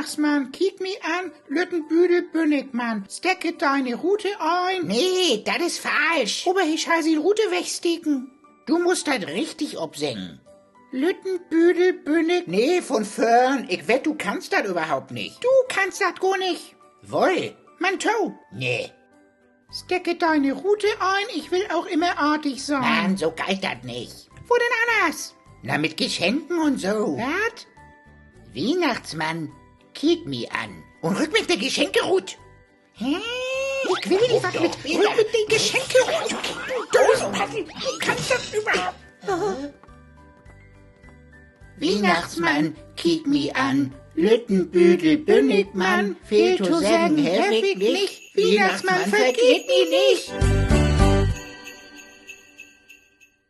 Weihnachtsmann, kiek mi an, Lüttenbüdel Bünnigmann, stecke deine Rute ein. Nee, das ist falsch. Aber ich heiße die Rute wegsticken. Du musst das richtig obsingen. Lüttenbüdel Bünnig. Nee, von vorn. Ich wett, du kannst das überhaupt nicht. Du kannst das gar nicht. Woll? Mein Toe. Nee. Stecke deine Rute ein, ich will auch immer artig sein. Mann, so geht das nicht. Wo denn anders? Na, mit Geschenken und so. Was? Weihnachtsmann, kiek mi an und rück mit der Geschenkerut. Hä? Ich will nicht was mit den Geschenkerut. Du Dosenpassel, du kannst das überhaupt. Weihnachtsmann, kiek mi an, Lüttenbüdel Bünnigmann, fehlt zu sagen, Herr wirklich, Weihnachtsmann vergeht mi nicht.